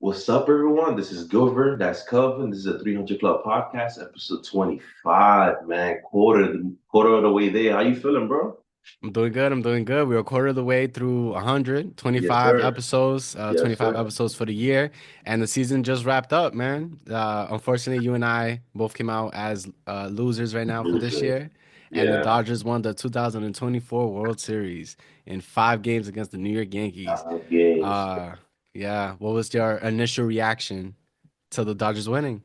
What's up, everyone? This is Gilbert. That's Kelvin. This is a 300 Club podcast, episode 25. Man, quarter of the way there. How you feeling, bro? I'm doing good. I'm doing good. We're a quarter of the way through Yes, 125 sir. episodes, Yes, 25 sir. episodes for the year, and the season just wrapped up, man. Unfortunately, you and I both came out as losers right now for this Losers. year, and the Yeah. Dodgers won the 2024 World Series in 5 games against the New York Yankees. Games. Uh, yeah. What was your initial reaction to the Dodgers winning?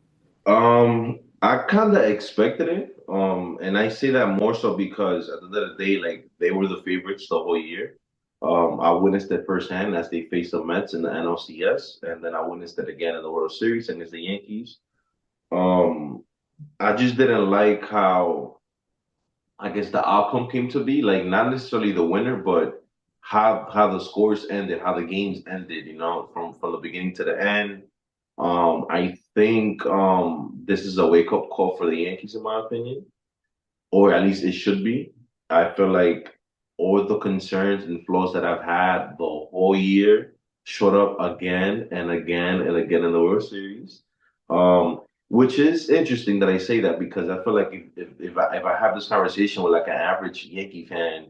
I kind of expected it. And I say that more so because at the end of the day, like they were the favorites the whole year. I witnessed it firsthand as they faced the Mets in the NLCS, and then I witnessed it again in the World Series against the Yankees. Um, I just didn't like how I guess the outcome came to be, like not necessarily the winner, but how the scores ended, how the games ended, from the beginning to the end. I think this is a wake up call for the Yankees, in my opinion, or at least it should be. I feel like all the concerns and flaws that I've had the whole year showed up again and again and again in the World Series. Which is interesting that I say that because I feel like if I have this conversation with like an average Yankee fan,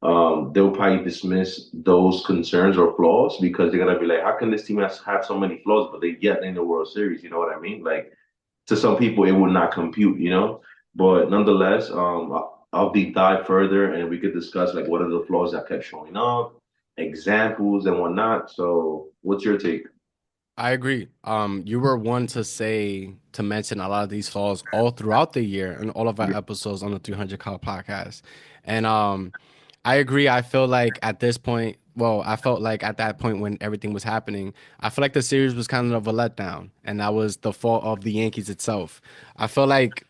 they'll probably dismiss those concerns or flaws because they're gonna be like, how can this team have so many flaws, but they get in the World Series? You know what I mean? Like to some people, it would not compute, But nonetheless, I'll deep dive further and we could discuss like what are the flaws that kept showing up, examples and whatnot. So, what's your take? I agree. You were one to mention a lot of these flaws all throughout the year and all of our episodes on the 300 Call podcast. And I agree. I feel like at this point, well, I felt like at that point when everything was happening, I feel like the series was kind of a letdown, and that was the fault of the Yankees itself. I feel like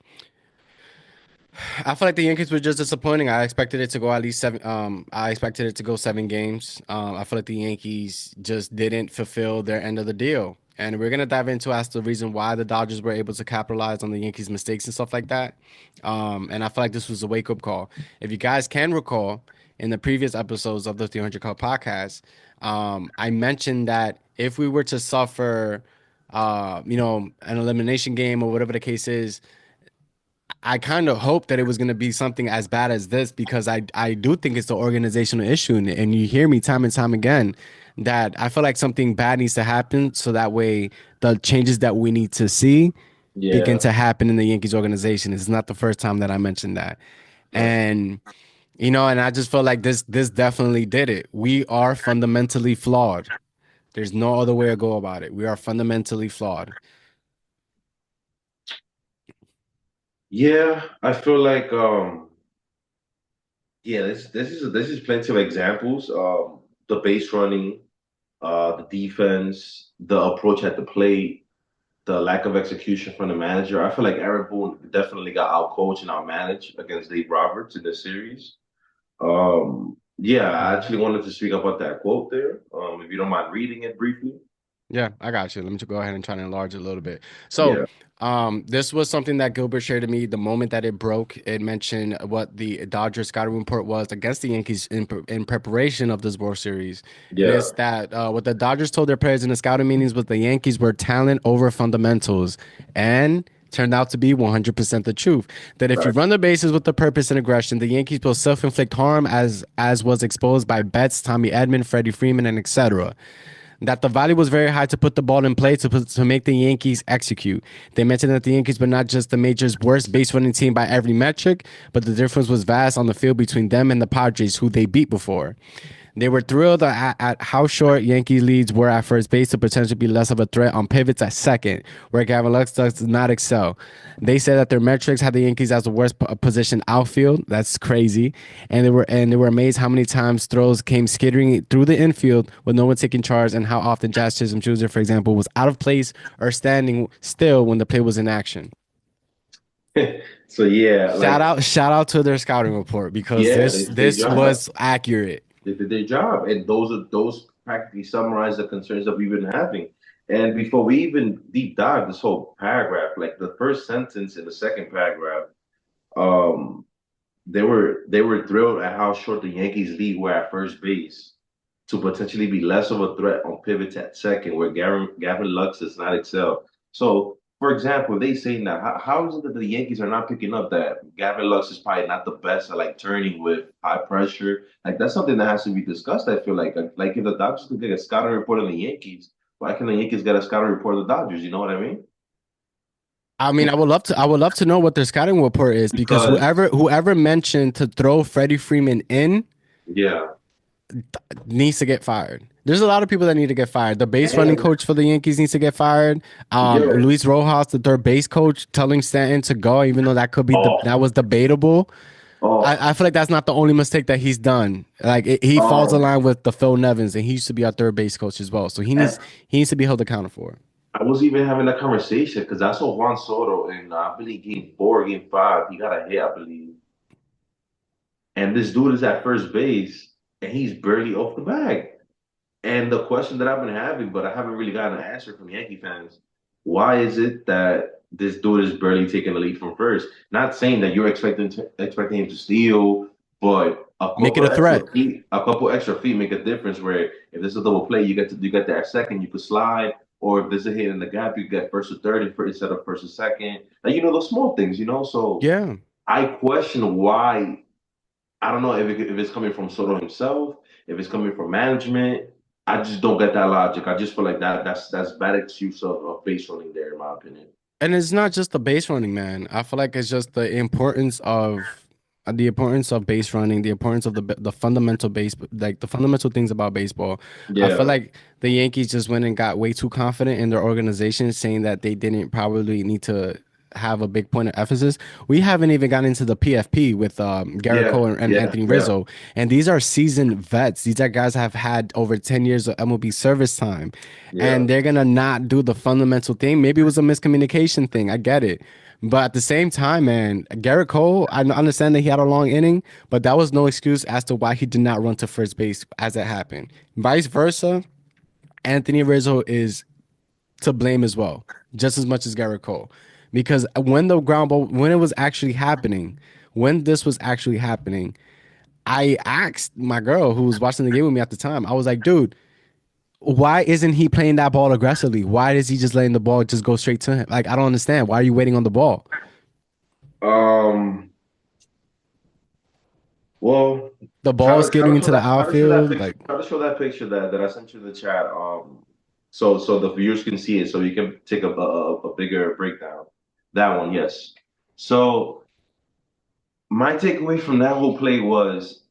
I feel like the Yankees were just disappointing. I expected it to go at least seven. I expected it to go 7 games. I feel like the Yankees just didn't fulfill their end of the deal, and we're gonna dive into as the reason why the Dodgers were able to capitalize on the Yankees' mistakes and stuff like that. And I feel like this was a wake up call. If you guys can recall, in the previous episodes of the 300 Club podcast, I mentioned that if we were to suffer, an elimination game or whatever the case is, I kind of hope that it was going to be something as bad as this because I do think it's the organizational issue. And you hear me time and time again that I feel like something bad needs to happen so that way the changes that we need to see begin Yeah, to happen in the Yankees organization. It's not the first time that I mentioned that. that's And and I just felt like this definitely did it. We are fundamentally flawed. There's no other way to go about it. We are fundamentally flawed. yeah. I feel like yeah. This is plenty of examples. The base running, the defense, the approach at the plate, the lack of execution from the manager. I feel like Aaron Boone definitely got outcoached and outmanaged against Dave Roberts in this series. Yeah, I actually wanted to speak about that quote there. If you don't mind reading it briefly. Yeah, I got you. Let me just go ahead and try to enlarge it a little bit. So, Yeah, this was something that Gilbert shared to me the moment that it broke. It mentioned what the Dodgers scouting report was against the Yankees in preparation of this World Series. And yeah, it's that what the Dodgers told their players in the scouting meetings was the Yankees were talent over fundamentals. And turned out to be 100% the truth. That if you right. run the bases with the purpose and aggression, the Yankees will self-inflict harm as was exposed by Betts, Tommy Edman, Freddie Freeman, and etc. That the value was very high to put the ball in play to make the Yankees execute. They mentioned that the Yankees were not just the major's worst base running team by every metric, but the difference was vast on the field between them and the Padres, who they beat before. They were thrilled at how short Yankee leads were at first base to potentially be less of a threat on pivots at second, where Gavin Lux does not excel. They said that their metrics had the Yankees as the worst position outfield. That's crazy, and they were amazed how many times throws came skittering through the infield with no one taking charge, and how often Jazz Chisholm Jr., for example, was out of place or standing still when the play was in action. So yeah, like Shout out to their scouting report because yeah, this they did their this job. was accurate. They did their job, and those practically summarize the concerns that we've been having. And before we even deep dive this whole paragraph, like the first sentence in the second paragraph, um, they were thrilled at how short the Yankees lead were at first base. to potentially be less of a threat on pivots at second, where Gavin Lux does not excel. So, for example, they say now, how is it that the Yankees are not picking up that Gavin Lux is probably not the best at like turning with high pressure? Like that's something that has to be discussed. I feel like if the Dodgers could get a scouting report on the Yankees, why can the Yankees get a scouting report of the Dodgers? You know what I mean? I mean, I would love to know what their scouting report is because Because whoever mentioned to throw Freddie Freeman in yeah, needs to get fired. There's a lot of people that need to get fired. The base running and coach for the Yankees needs to get fired. yeah, Luis Rojas, the third base coach, telling Stanton to go, even though that could be oh, that was debatable. oh, I feel like that's not the only mistake that he's done. Like he falls in um, line with the Phil Nevins, and he used to be our third base coach as well. So and he needs to be held accountable for it. I was even having that conversation because I saw Juan Soto in I believe game 4, game 5. He got a hit, I believe. And this dude is at first base and he's barely off the bag. And the question that I've been having, but I haven't really gotten an answer from Yankee fans, why is it that this dude is barely taking the lead from first? Not saying that you're expecting him to steal, but Make it a threat. a couple extra feet make a difference. Where if there's a double play, you get that second, you could slide, or if there's a hit in the gap, you get first or third instead of first or second. Like those small things, So Yeah. I question why. I don't know if it's coming from Soto himself, if it's coming from management. I just don't get that logic. I just feel like that's bad excuse of base running there, in my opinion. And it's not just the base running, man. I feel like it's just the importance of base running, the importance of the fundamental base, like the fundamental things about baseball. I feel Yeah, like the Yankees just went and got way too confident in their organization, saying that they didn't probably need to have a big point of emphasis. We haven't even gotten into the PFP with Garrett yeah, Cole and yeah, Anthony yeah, Rizzo, and these are seasoned vets. These are guys that have had over 10 years of MLB service time, yeah. and they're gonna not do the fundamental thing. Maybe it was a miscommunication thing. I get it. But at the same time, man, Garrett Cole, I understand that he had a long inning, but that was no excuse as to why he did not run to first base as it happened. Vice versa, Anthony Rizzo is to blame as well, just as much as Garrett Cole. Because when the ground ball, when it was actually happening, when this was actually happening, I asked my girl who was watching the game with me at the time, I was like, dude, why isn't he playing that ball aggressively? Why is he just letting the ball just go straight to him? Like, I don't understand. Why are you waiting on the ball? Um. Well, The ball is try skating to show into the that. Try to show that outfield. picture. Like, Try to show that picture that I sent you in the chat. So the viewers can see it, so you can take a bigger breakdown. That one, yes. So my takeaway from that whole play was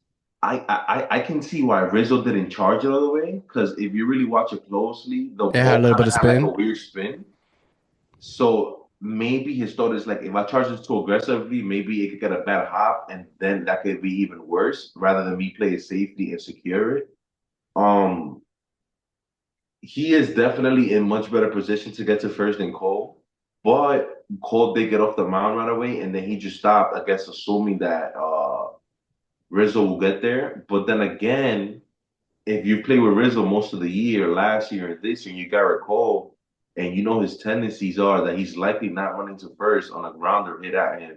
I can see why Rizzo didn't charge it all the way because if you really watch it closely, the it had a ball little kind bit of of had like a spin. weird spin. So maybe his thought is like if I charge this too aggressively, maybe it could get a bad hop and then that could be even worse rather than me play it safely and secure it. Um, he is definitely in much better position to get to first than Cole, but Cole did get off the mound right away and then he just stopped, I guess, assuming that Rizzo will get there. But then again, if you play with Rizzo most of the year, last year and this year, you got Cole, and his tendencies are that he's likely not running to first on a grounder hit at him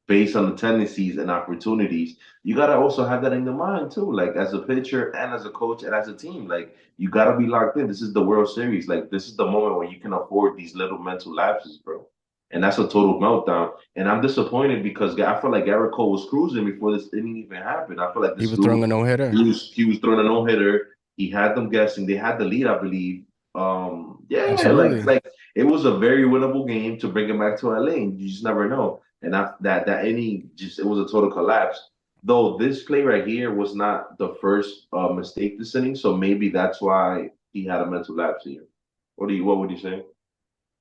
based on the tendencies and opportunities. You gotta also have that in your mind too, like as a pitcher and as a coach and as a team. Like you gotta be locked in. This is the World Series. Like this is the moment when you can afford these little mental lapses, bro. And that's a total meltdown. And I'm disappointed because I feel like Garrett Cole was cruising before this inning even happened. I feel like He this was throwing dude, a no hitter. he was throwing a no hitter. He had them guessing. They had the lead, I believe. Yeah, Absolutely. like it was a very winnable game to bring it back to LA. You just never know. And that inning just it was a total collapse. Though this play right here was not the first mistake this inning, so maybe that's why he had a mental lapse here. What would you say?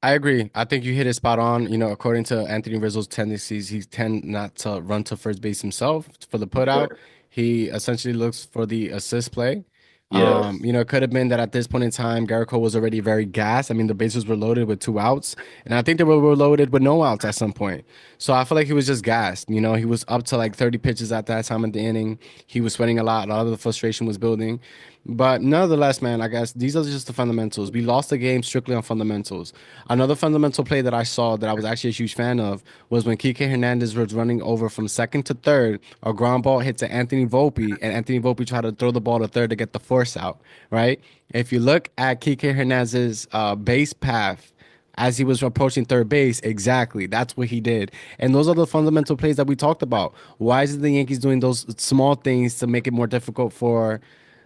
I agree. I think you hit it spot on. You know, according to Anthony Rizzo's tendencies, he tend not to run to first base himself for the Yeah. putout. He essentially looks for the assist play. Yes. It could have been that at this point in time, Garrett Cole was already very gassed. I mean, the bases were loaded with 2 outs, and I think they were loaded with no outs at some point. So I feel like he was just gassed. You know, he was up to like 30 pitches at that time of the inning. He was sweating a lot. A lot of the frustration was building. But nonetheless, man, I guess these are just the fundamentals. We lost the game strictly on fundamentals. Another fundamental play that I saw that I was actually a huge fan of was when Kike Hernandez was running over from second to third. A ground ball hit to Anthony Volpe, and Anthony Volpe tried to throw the ball to third to get the force out, right? If you look at Kike Hernandez's base path, as he was approaching third base, exactly. That's what he did. And those are the fundamental plays that we talked about. Why is it the Yankees doing those small things to make it more difficult for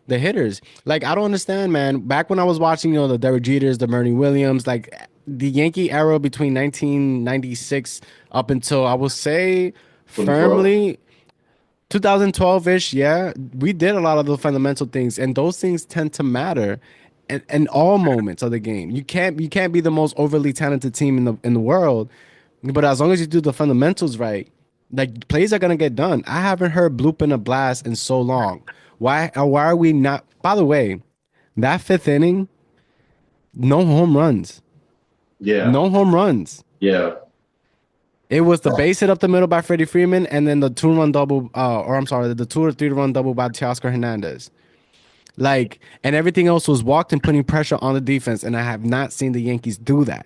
the hitters? Like, I don't understand, man. Back when I was watching, the Derek Jeters, the Bernie Williams, like the Yankee era between 1996 up until I will say 2012. firmly 2012-ish, yeah, we did a lot of the fundamental things, and those things tend to matter in all moments of the game. You can't be the most overly talented team in the world, but as long as you do the fundamentals right, like plays are gonna get done. I haven't heard bloop in a blast in so long. Why are we not? By the way, that fifth inning, no home runs, Yeah, no home runs. yeah. It was the base hit up the middle by Freddie Freeman, and then the two-run double, or I'm sorry, the 2 or 3 run double by Teoscar Hernandez. Like, and everything else was walked and putting pressure on the defense. And I have not seen the Yankees do that.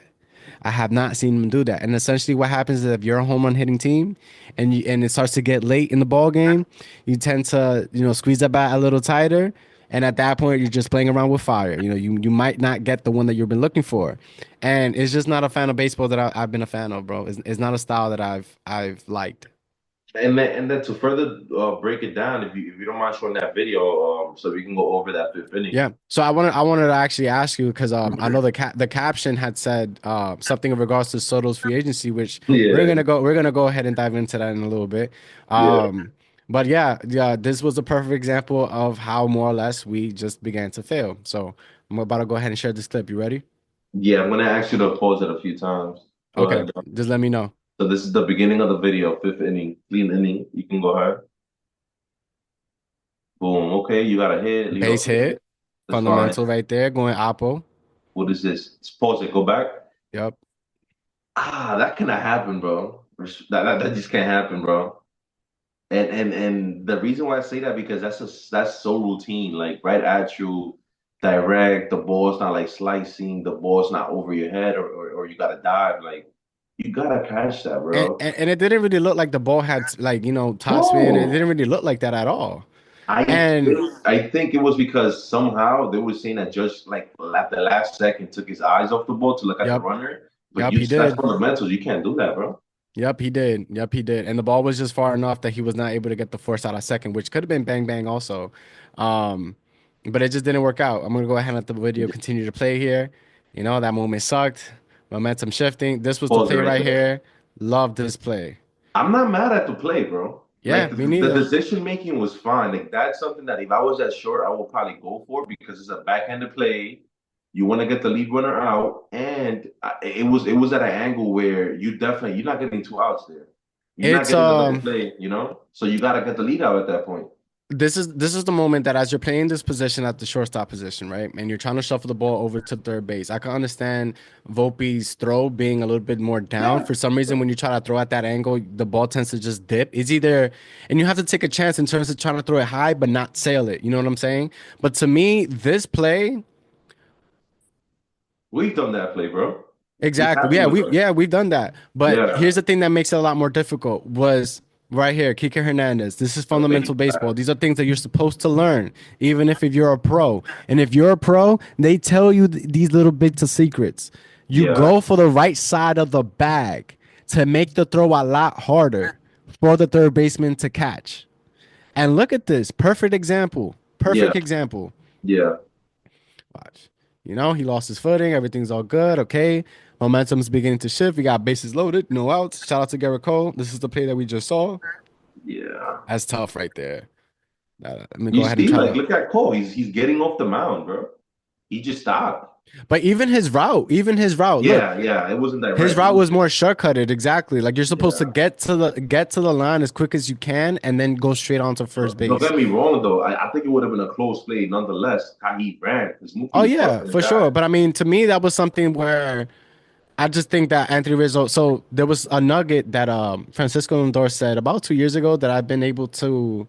I have not seen them do that. And essentially, what happens is if you're a home run hitting team, and it starts to get late in the ball game, you tend to squeeze that bat a little tighter. And at that point, you're just playing around with fire. You might not get the one that you've been looking for, and it's just not a fan of baseball that I've been a fan of, bro. It's not a style that I've liked. And then to further break it down, if you don't mind showing that video, so we can go over that fifth inning. Yeah. So I wanted to actually ask you because I know the caption had said something in regards to Soto's free agency, which we're Yeah, gonna go ahead and dive into that in a little bit. yeah, But yeah, this was a perfect example of how more or less we just began to fail. So I'm about to go ahead and share this clip. You ready? yeah. I'm gonna ask you to pause it a few times. Go Okay. ahead. Just let me know. So this is the beginning of the video, fifth inning, clean inning. You can go ahead. Boom. Okay, you got a hit, lead Base off hit. hit, That's fine. fundamental right there, going oppo. What is this? Just pause it. Go back. Yep. That cannot happen, bro. That just can't happen, bro. And the reason why I say that because that's so routine. Like right at you, direct. The ball's not like slicing. The ball's not over your head, or you gotta dive. Like you gotta catch that, And, bro. and and it didn't really look like the ball had like top spin. It No, didn't really look like that at all. I And think I think it was because somehow they were saying that just like at the last second took his eyes off the ball to look at the yep, runner. But yep, he that's did. fundamentals. You can't do that, bro. Yep, he did. Yep, he did. And the ball was just far enough that he was not able to get the force out of second, which could have been bang bang also. Um, but it just didn't work out. I'm gonna go ahead and let the video continue to play here. That moment sucked. Momentum shifting. This was the Pause it play right right there. here. Love this play. I'm not mad at the play, bro. Yeah, Like me the neither. decision making was fine. Like that's something that if I was that short, I would probably go for because it's a backhanded play. You want to get the lead runner out, and it was at an angle where you're not getting two outs there. You're not It's getting the double play, you know. So you got to get the lead out at that point. this is the moment that as you're playing this position at the shortstop position, right? And you're trying to shuffle the ball over to third base. I can understand Volpe's throw being a little bit more down. Yeah. For some reason, when you try to throw at that angle, the ball tends to just dip. It's either, and you have to take a chance in terms of trying to throw it high, but not sail it. You know what I'm saying? But to me, this play, We've done that play, bro. It's exactly. happened Yeah, with we us. yeah, we've done that. But Yeah. here's the thing that makes it a lot more difficult was right here, Kike Hernandez. This is The base fundamental baseball. pass. These are things that you're supposed to learn, even if you're a pro. And if you're a pro, they tell you these little bits of secrets. You Yeah. go for the right side of the bag to make the throw a lot harder for the third baseman to catch. And look at this. Perfect example. Yeah. Perfect example. Yeah. Watch. He lost his footing. Everything's all good. Okay. Momentum's beginning to shift. We got bases loaded, no outs. Shout out to Garrett Cole. This is the play that we just saw. Yeah. That's tough right there. Let me You go ahead and see, try like, to. look at Cole. He's getting off the mound, bro. He just stopped. But even his route, look, Yeah, yeah. It wasn't his direct. It route was was more shortcutted. Exactly. Like you're supposed to yeah. get to the line as quick as you can and then go straight onto first Don't base. get me wrong, though. I think it would have been a close play nonetheless. How he ran, because Mookie Oh was yeah, busting his for sure. ass. But I mean, to me, that was something where I just think that Anthony Rizzo. So there was a nugget that Francisco Lindor said about 2 years ago that I've been able to,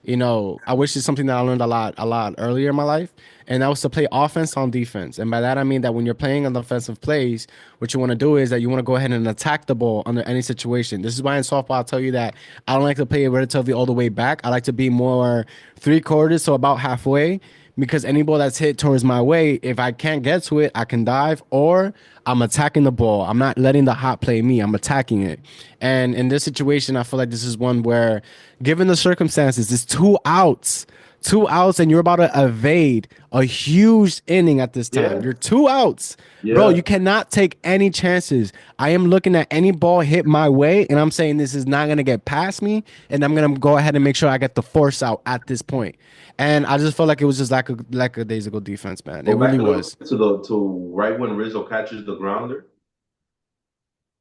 I wish it's something that I learned a lot earlier in my life, and that was to play offense on defense. And by that I mean that when you're playing on defensive plays, what you want to do is that you want to go ahead and attack the ball under any situation. This is why in softball I tell you that I don't like to play it relatively all the way back. I like to be more three quarters, so about halfway, because any ball that's hit towards my way, if I can't get to it, I can dive or I'm attacking the ball. I'm not letting the hot play me. I'm attacking it. And in this situation, I feel like this is one where, given the circumstances, it's two outs, and you're about to evade a huge inning at this time. Yeah, You're two outs. Bro, yeah. you cannot take any chances. I am looking at any ball hit my way, and I'm saying this is not going to get past me, and I'm going to go ahead and make sure I get the force out at this point. And I just felt like it was just like a days ago defense, man. It Go back really a little was. bit to right when Rizzo catches the grounder,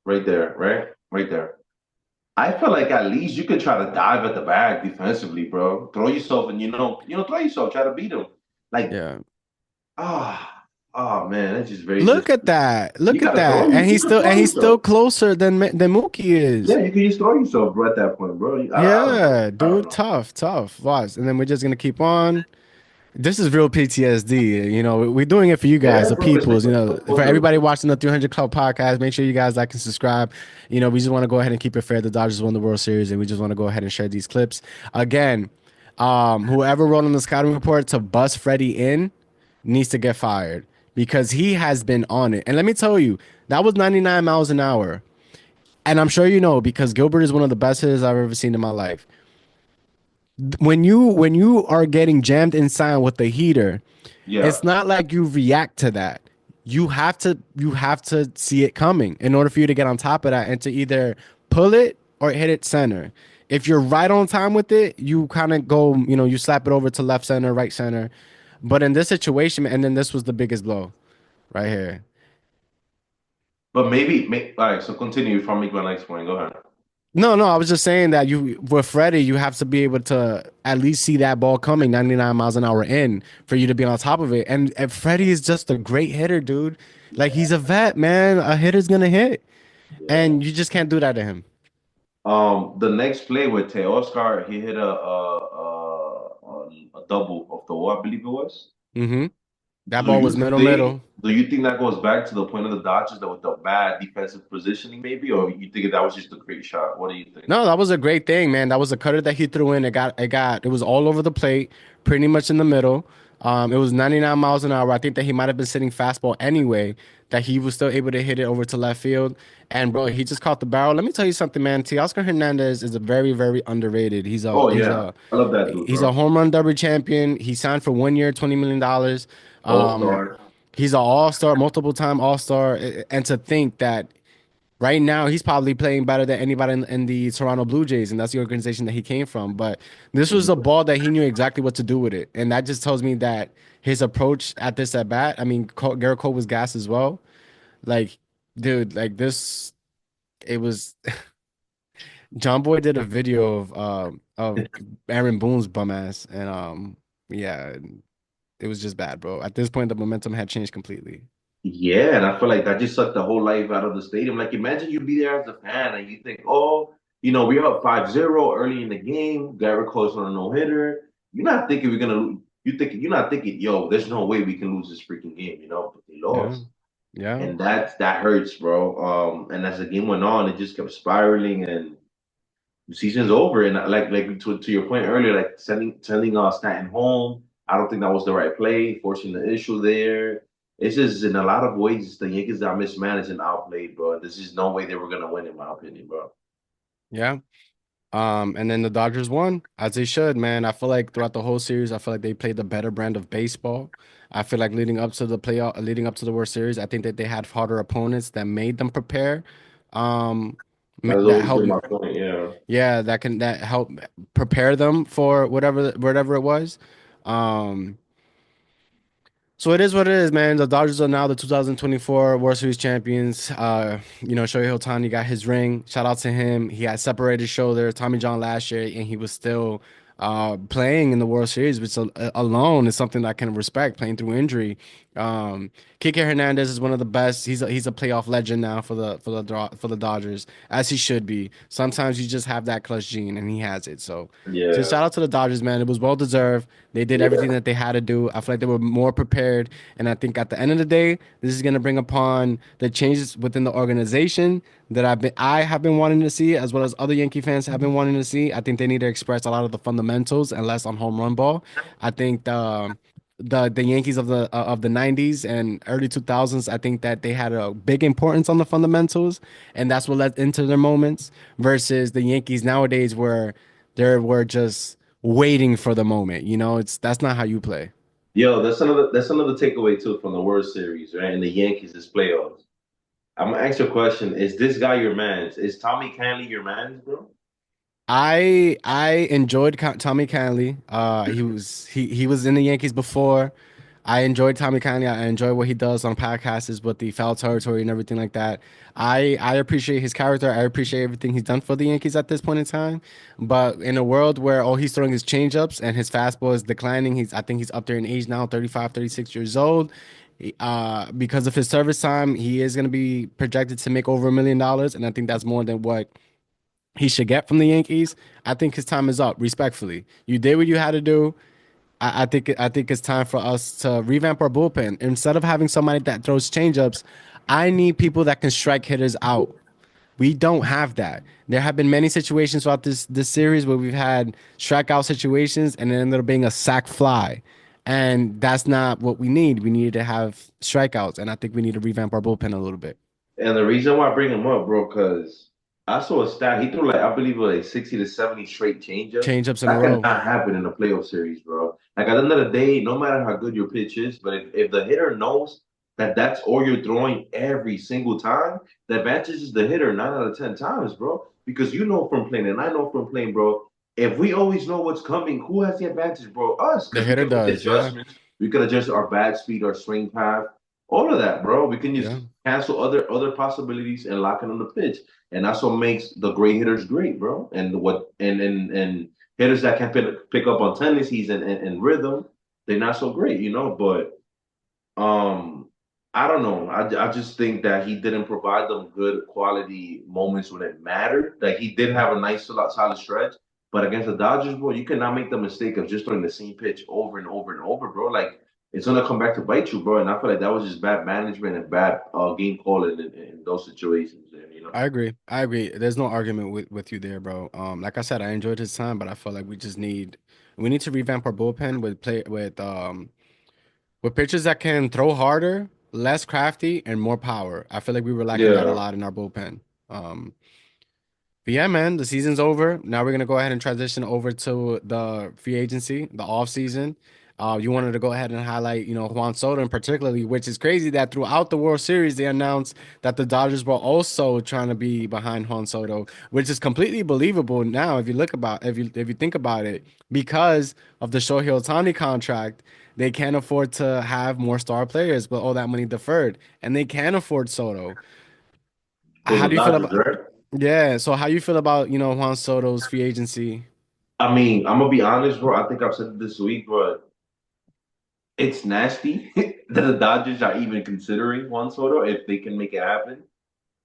right there, right there. I feel like at least you could try to dive at the bag defensively, bro. Throw yourself and throw yourself, try to beat him. Like, Yeah. ah, oh man, that's just very Look just. at that. You Look at gotta that. throw And you could throw he's still yourself. closer than Mookie Yeah, is. you can just throw yourself, bro, at that point, bro. I don't know. Yeah, I don't dude, know. tough, tough. Watch. And then we're just gonna keep on. This is real PTSD. We're doing it for you guys, Yeah, the bro, for peoples. sure. For everybody watching the 300 Club podcast, make sure you guys like and subscribe. We just want to go ahead and keep it fair. The Dodgers won the World Series, and we just want to go ahead and share these clips. Again, whoever wrote on the scouting report to bust Freddie in needs to get fired because he has been on it. And let me tell you, that was 99 miles an hour. And I'm sure you know because Gilbert is one of the best hitters I've ever seen in my life. When you are getting jammed inside with the heater, Yeah, it's not like you react to that. You have to see it coming in order for you to get on top of that and to either pull it or hit it center. If you're right on time with it, you kind of go, you slap it over to left center, right center. But in this situation, and then this was the biggest blow right here. but maybe make all right. So continue if I make my next point. Go ahead. No, no, I was just saying that with Freddie, you have to be able to at least see that ball coming 99 miles an hour in for you to be on top of it. And Freddie is just a great hitter, dude. Like he's a vet, man. A hitter's gonna hit, Yeah. and you just can't do that to him. The next play with Oscar, he hit a double of the wall, I believe it was. hmm That Do ball you was middle think middle. do you think that goes back to the point of the Dodgers that with the bad defensive positioning, maybe, or you think that was just a great shot? What do you think? No, that was a great thing, man. That was a cutter that he threw in. It was all over the plate, pretty much in the middle. It was 99 miles an hour. I think that he might have been sitting fastball anyway, that he was still able to hit it over to left field. And bro, he just caught the barrel. Let me tell you something, man. Teoscar Hernandez is a very, very underrated. Oh yeah, I love that dude, He's a bro. home run derby champion. He signed for 1 year, $20 million. All Um, star. he's an all-star, multiple time all-star. And to think that right now, he's probably playing better than anybody in the Toronto Blue Jays, and that's the organization that he came from. But this was a ball that he knew exactly what to do with it, and that just tells me that his approach at this at bat. I mean, Garrett Cole was gas as well. Like, dude, like this, it was. John Boy did a video of Aaron Boone's bum ass, and yeah, it was just bad, bro. At this point, the momentum had changed completely. Yeah, and I feel like that just sucked the whole life out of the stadium. Like, imagine you be there as a fan and you think, oh, we're up 5-0 early in the game. Garrett Cole's on a no-hitter. You're not thinking we're gonna lose. You're not thinking, yo, there's no way we can lose this freaking game. But they Yeah, lost. yeah. And that hurts, bro. And as the game went on, it just kept spiraling and the season's over. And like to your point earlier, like sending Stanton home. I don't think that was the right play, forcing the issue there. It's just in a lot of ways the Yankees got mismanaged and outplayed, bro. There's just no way they were gonna win, in my opinion, bro. Yeah. And then the Dodgers won, as they should, man. I feel like throughout the whole series, I feel like they played the better brand of baseball. I feel like leading up to the World Series, I think that they had harder opponents that made them prepare. Um, That's that always helped, been my point. Yeah. yeah, that help prepare them for whatever it was. Um, so it is what it is, man. The Dodgers are now the 2024 World Series champions. Shohei Ohtani got his ring. Shout out to him. He had separated shoulder, Tommy John last year, and he was still playing in the World Series, which alone is something that I can respect, playing through injury. Kike Hernandez is one of the best. He's a playoff legend now for the Dodgers, as he should be. Sometimes you just have that clutch gene, and he has it. So, just Yeah, shout out to the Dodgers, man. It was well deserved. They did everything yeah. that they had to do. I feel like they were more prepared, and I think at the end of the day, this is gonna bring upon the changes within the organization that I have been wanting to see, as well as other Yankee fans have been wanting to see. I think they need to express a lot of the fundamentals and less on home run ball. I think the Yankees of the 90s and early 2000s, I think that they had a big importance on the fundamentals, and that's what led into their moments versus the Yankees nowadays where they were just waiting for the moment. That's not how you play. Yo, that's another takeaway too from the World Series, right? And the Yankees this playoffs. I'm gonna ask you a question. Is this guy your man's? Is Tommy Canley your man's, bro? I enjoyed Tommy Kahnle. He was in the Yankees before. I enjoyed Tommy Kahnle. I enjoy what he does on podcasts with the foul territory and everything like that. I appreciate his character. I appreciate everything he's done for the Yankees at this point in time. But in a world where all he's throwing is changeups and his fastball is declining, I think he's up there in age now, 35, 36 years old. Because of his service time, he is going to be projected to make over $1 million, and I think that's more than what he should get from the Yankees. I think his time is up. Respectfully, you did what you had to do. I think it's time for us to revamp our bullpen. Instead of having somebody that throws changeups, I need people that can strike hitters out. We don't have that. There have been many situations throughout this series where we've had strikeout situations and it ended up being a sac fly. And that's not what we need. We needed to have strikeouts, and I think we need to revamp our bullpen a little bit. And the reason why I bring him up, bro, because I saw a stat. He threw like I believe it was like 60 to 70 straight changeups. Changeups in a That row. cannot happen in a playoff series, bro. Like at the end of the day, no matter how good your pitch is, but if the hitter knows that that's all you're throwing every single time, the advantage is the hitter 9 out of 10 times, bro. Because you know from playing, and I know from playing, bro. If we always know what's coming, who has the advantage, bro? Us, The because we hitter can make does, yeah. adjustments. We can adjust our bat speed, our swing path, all of that, bro. We can Yeah. just cancel other possibilities and lock it on the pitch. And that's what makes the great hitters great, bro. And hitters that can pick up on tendencies and rhythm, they're not so great, you know. But I don't know. I just think that he didn't provide them good quality moments when it mattered. Like he did have a nice solid stretch, but against the Dodgers, bro, you cannot make the mistake of just throwing the same pitch over and over and over, bro. Like it's gonna come back to bite you, bro. And I feel like that was just bad management and bad game calling in those situations, there, you know. I agree. I agree. There's no argument with you there, bro. Like I said, I enjoyed his time, but I feel like we need to revamp our bullpen with pitchers that can throw harder, less crafty, and more power. I feel like we were lacking that a Yeah. lot in our bullpen. Um, but yeah, man, the season's over. Now we're gonna go ahead and transition over to the free agency, the off season. You wanted to go ahead and highlight, Juan Soto in particularly, which is crazy that throughout the World Series they announced that the Dodgers were also trying to be behind Juan Soto, which is completely believable now if you think about it, because of the Shohei Ohtani contract. They can't afford to have more star players with all that money deferred, and they can afford Soto. Who How the do you feel Dodgers, about? right? Yeah, so how you feel about, Juan Soto's free agency? I mean, I'm gonna be honest, bro. I think I've said it this week, but it's nasty that the Dodgers are even considering Juan Soto if they can make it happen.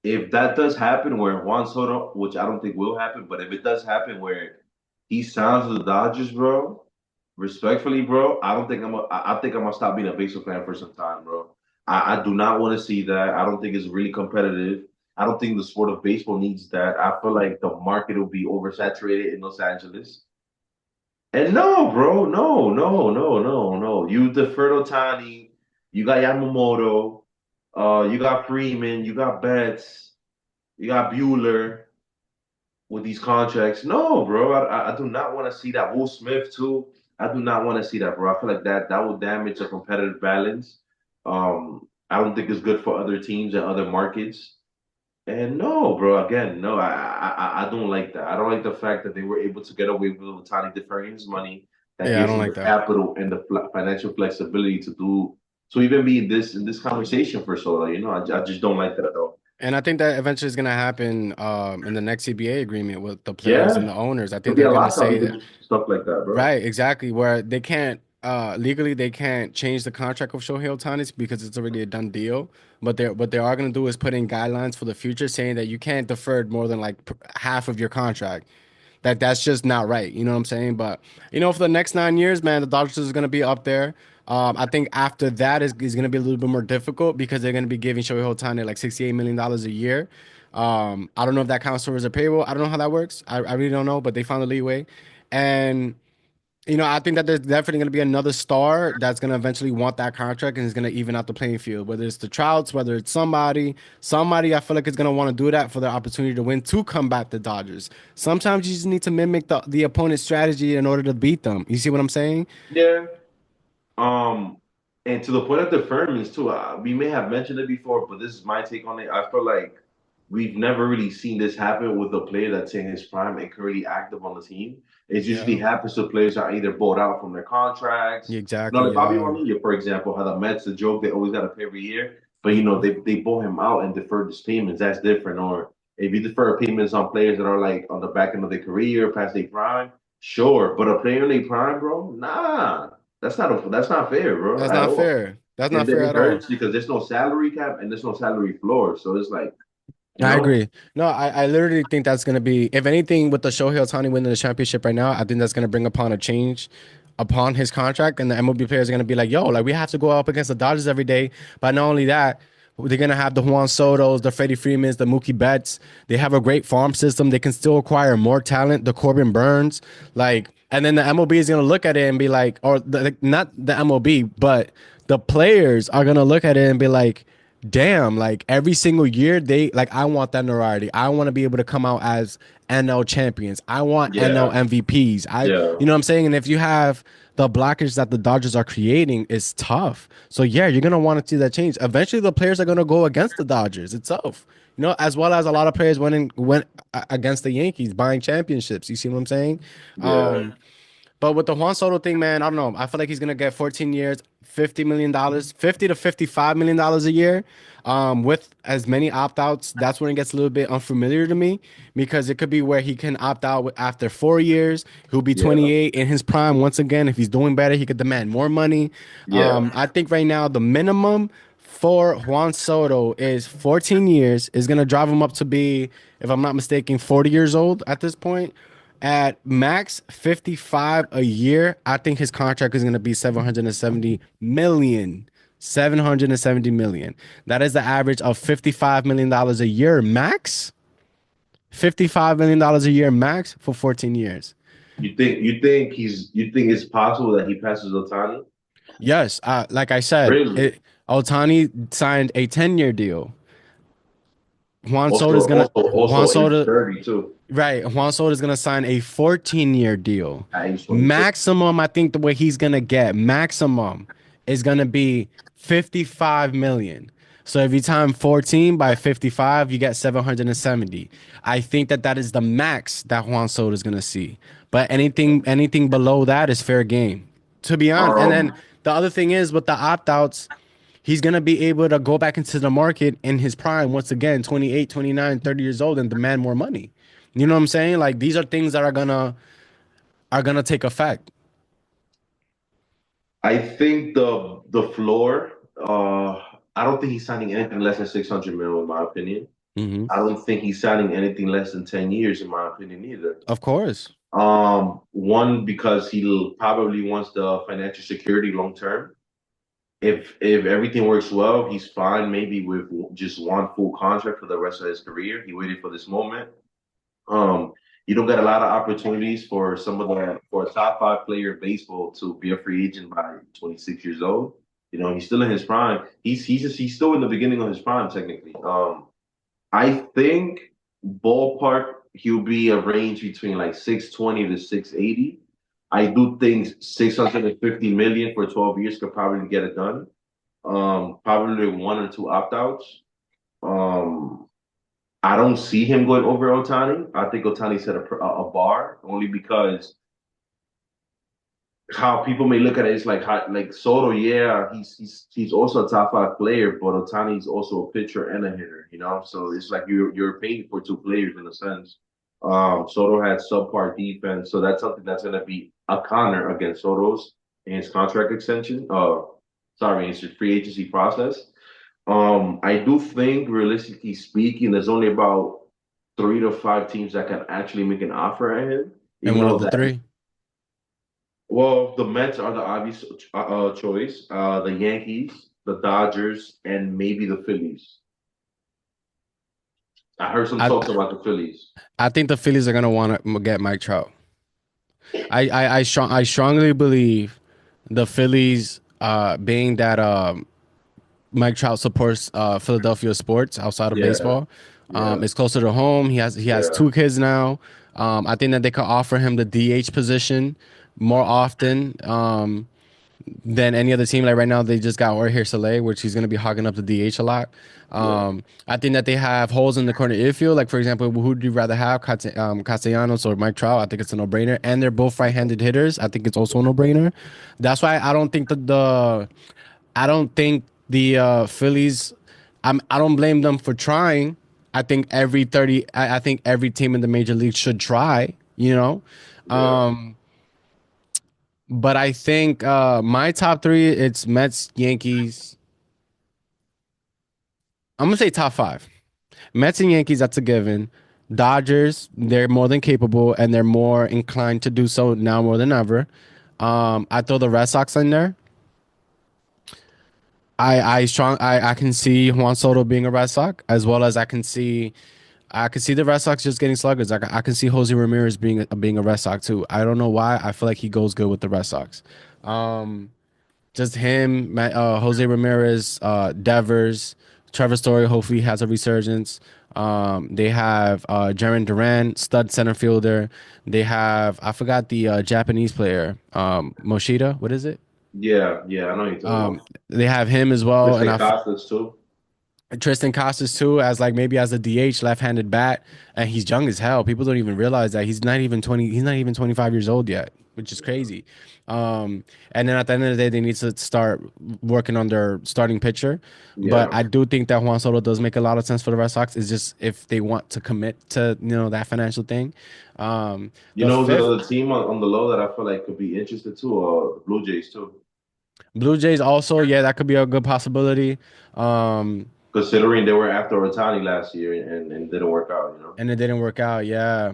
If that does happen, where Juan Soto, which I don't think will happen, but if it does happen where he signs with the Dodgers, bro, respectfully, bro, I don't think I think I'm gonna stop being a baseball fan for some time, bro. I do not want to see that. I don't think it's really competitive. I don't think the sport of baseball needs that. I feel like the market will be oversaturated in Los Angeles. And no, bro, no. You deferred Otani, you got Yamamoto, you got Freeman, you got Betts, you got Bueller with these contracts. No, bro, I do not want to see that. Will Smith too. I do not want to see that, bro. I feel like that would damage the competitive balance. I don't think it's good for other teams and other markets. And no, bro, again, no, I don't like that. I don't like the fact that they were able to get away with Tiny deferring his money. That Yeah, I gives don't him like the that. capital and the financial flexibility to even be in this conversation for so long. You know, I just don't like that at all. And I think that eventually is going to happen in the next CBA agreement with the players and Yeah, the owners. I it'll think be they're a going to lockout say that, even stuff like that, bro. right, exactly, where they can't. legally they can't change the contract of Shohei Ohtani because it's already a done deal. But they what they are gonna do is put in guidelines for the future saying that you can't defer more than like half of your contract. That's just not right. You know what I'm saying? But for the next 9 years, man, the Dodgers is gonna be up there. I think after that is gonna be a little bit more difficult because they're gonna be giving Shohei Ohtani like $68 million a year. I don't know if that counts towards a payroll. I don't know how that works. I really don't know, but they found a leeway. And I think that there's definitely going to be another star that's going to eventually want that contract and is going to even out the playing field. Whether it's the Trouts, whether it's somebody I feel like is going to want to do that for their opportunity to win to combat the Dodgers. Sometimes you just need to mimic the opponent's strategy in order to beat them. You see what I'm saying? Yeah. Um, and to the point of deferments too, we may have mentioned it before, but this is my take on it. I feel like we've never really seen this happen with a player that's in his prime and currently active on the team. It usually Yeah. happens to players that are either bought out from their contracts. Exactly. Like Bobby Yeah. Bonilla, for example, how the Mets, the joke they always got to pay every year, but Mhm. they bought him out and deferred his payments. That's different. Or if you defer payments on players that are like on the back end of their career, past their prime, sure. But a player in their prime, bro, nah. That's not fair, bro, That's at not all. fair. That's And not then fair it at all. hurts because there's no salary cap and there's no salary floor. So it's like, you I know, agree. No, I literally think that's going to be, if anything, with the Shohei Ohtani winning the championship right now, I think that's going to bring upon a change upon his contract. And the MLB players are going to be like, yo, like we have to go up against the Dodgers every day. But not only that, they're going to have the Juan Sotos, the Freddie Freemans, the Mookie Betts. They have a great farm system. They can still acquire more talent, the Corbin Burns. And then the MLB is going to look at it and be like, not the MLB, but the players are going to look at it and be like, damn, like every single year they like I want that notoriety. I want to be able to come out as NL champions. I want NL yeah, MVPs. yeah, You know what I'm saying? And if you have the blockage that the Dodgers are creating, it's tough. So yeah, you're gonna want to see that change. Eventually the players are gonna go against the Dodgers itself. As well as a lot of players went against the Yankees buying championships. You see what I'm saying? yeah, But with the Juan Soto thing, man, I don't know. I feel like he's gonna get 14 years, $50 million, $50 to $55 million a year. With as many opt outs, that's when it gets a little bit unfamiliar to me because it could be where he can opt out after 4 years. He'll be yeah, 28 in his prime once again. If he's doing better, he could demand more money. yeah. I think right now the minimum for Juan Soto is 14 years. Is gonna drive him up to be, if I'm not mistaken, 40 years old at this point. At max 55 a year, I think his contract is going to be 770 million. 770 million. That is the average of $55 million a year max. $55 million a year max for 14 years. You think it's possible that he passes Otani? Yes, like I said, Really? Otani signed a 10-year deal. Juan Soto is gonna Juan Also age Soto 30 too. Right. Juan Soto is going to sign a 14-year deal. At age 26. Maximum, I think the way he's going to get maximum is going to be 55 million. So if you time 14 by 55, you get 770. I think that is the max that Juan Soto is going to see. But anything below that is fair game. To be honest. And then Um, the other thing is with the opt-outs, he's going to be able to go back into the market in his prime once again, 28, 29, 30 years old and demand more money. You know what I'm saying? Like these are things that are gonna take effect. I think the floor. I don't think he's signing anything less than 600 mil, in my opinion. Hmm. I don't think he's signing anything less than 10 years, in my opinion, either. Of course. One because he probably wants the financial security long term. If everything works well, he's fine maybe with just one full contract for the rest of his career. He waited for this moment. Um, you don't get a lot of opportunities for for a top five player in baseball to be a free agent by 26 years old. He's still in his prime. He's still in the beginning of his prime technically. I think ballpark he'll be a range between like 620 to 680. I do think 650 million for 12 years could probably get it done. Probably one or two opt outs. Um, I don't see him going over Otani. I think Otani set a bar only because how people may look at it is like Soto, yeah, he's also a top five player, but Otani's also a pitcher and a hitter. So it's like you're paying for two players in a sense. Soto had subpar defense, so that's something that's gonna be a counter against Soto's. in his contract extension. Sorry, in his free agency process. I do think, realistically speaking, there's only about 3 to 5 teams that can actually make an offer at him. And Even what are though the that, three? well, the Mets are the obvious choice. The Yankees, the Dodgers, and maybe the Phillies. I heard some I talks about the Phillies. I think the Phillies are gonna want to get Mike Trout. I strongly believe the Phillies, being that Mike Trout supports Philadelphia sports outside of Yeah, baseball. yeah, It's closer to home. He has yeah, 2 kids now. I think that they could offer him the DH position more often. Than any other team. Like right now, they just got Jorge Soler, which he's going to be hogging up the DH a lot. yeah, I think that they have holes in the corner infield. Like for example, who would you rather have, Castellanos or Mike Trout? I think it's a no-brainer, and they're both right-handed hitters. I think it's also a no-brainer. That's why I don't think I don't think the Phillies. I don't blame them for trying. I think I think every team in the major league should try. You know, yeah. but I think my top three, it's Mets, Yankees. I'm gonna say top five. Mets and Yankees, that's a given. Dodgers, they're more than capable and they're more inclined to do so now more than ever. I throw the Red Sox in there. I can see Juan Soto being a Red Sox, as well as I can see the Red Sox just getting sluggers. I can see Jose Ramirez being a Red Sox too. I don't know why. I feel like he goes good with the Red Sox. Um, Just him, Jose Ramirez, Devers, Trevor Story. Hopefully, has a resurgence. They have Jaren Duran, stud center fielder. They have, I forgot the Japanese player, Moshida. What is it? Yeah, yeah, I know you're talking about. They have him as well, and Tristan Costas too. Tristan Costas too, as like maybe as a DH left-handed bat, and he's young as hell. People don't even realize that he's not even 20. He's not even 25 years old yet, which is crazy. And then at the end of the day, they need to start working on their starting pitcher. But Yeah. I do think that Juan Soto does make a lot of sense for the Red Sox. It's just if they want to commit to that financial thing. You The know, the fifth, other team on the low that I feel like could be interested too, the Blue Jays too. Blue Jays also, yeah, that could be a good possibility. Um, Considering they were after Otani last year and didn't work out, you know? And it didn't work out. Yeah.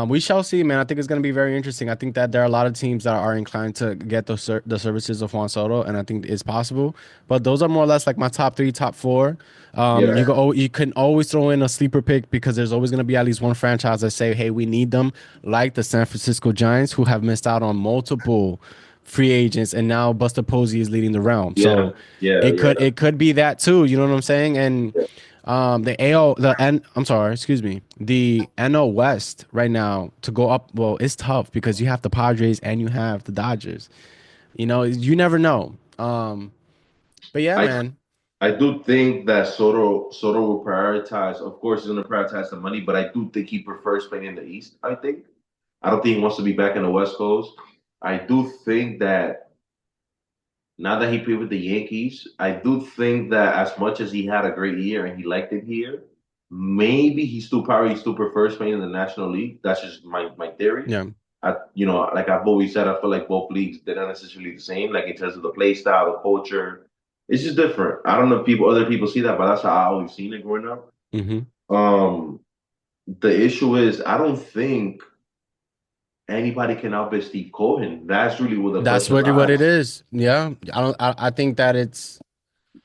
We shall see, man. I think it's going to be very interesting. I think that there are a lot of teams that are inclined to get the services of Juan Soto, and I think it's possible. But those are more or less like my top three, top four. Yeah. You can always throw in a sleeper pick because there's always going to be at least one franchise that say, "Hey, we need them," like the San Francisco Giants, who have missed out on multiple free agents, and now Buster Posey is leading the realm. Yeah. So Yeah. Yeah. it could be that too. You know what I'm saying? And Yeah. the AL, I'm sorry, excuse me. The NL West right now to go up, well, it's tough because you have the Padres and you have the Dodgers. You know, you never know. But yeah, I man. I do think that Soto will prioritize. Of course, he's going to prioritize the money, but I do think he prefers playing in the East. I don't think he wants to be back in the West Coast. I do think that now that he played with the Yankees, I do think that as much as he had a great year and he liked it here, maybe he still prefers playing in the National League. That's just my theory. Yeah. Like I've always said, I feel like both leagues they're not necessarily the same. Like in terms of the play style, the culture, it's just different. I don't know if other people see that, but that's how I always seen it growing up. hmm Um, the issue is, I don't think anybody can outbid Steve Cohen. That's really what the That's question really what it lies. is. Yeah. I think that it's